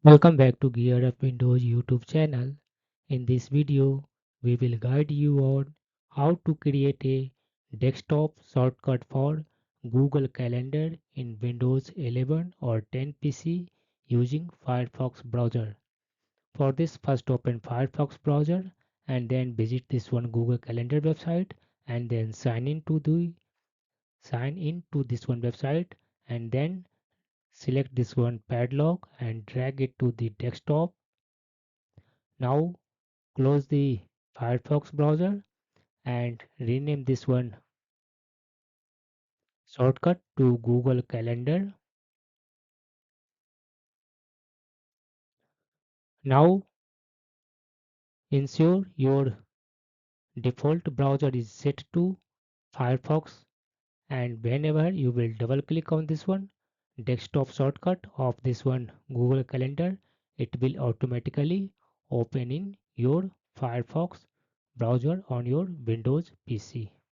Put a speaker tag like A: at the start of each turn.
A: Welcome back to GearUpWindows YouTube channel. In this video, we will guide you on how to create a desktop shortcut for Google Calendar in Windows 11 or 10 PC using Firefox browser. For this, first open Firefox browser and then visit this one Google Calendar website and then sign in to this one website and then select this one padlock and drag it to the desktop. Now close the Firefox browser and rename this one shortcut to Google Calendar. Now ensure your default browser is set to Firefox, and whenever you will double click on this one desktop shortcut of this one Google Calendar, it will automatically open in your Firefox browser on your Windows PC.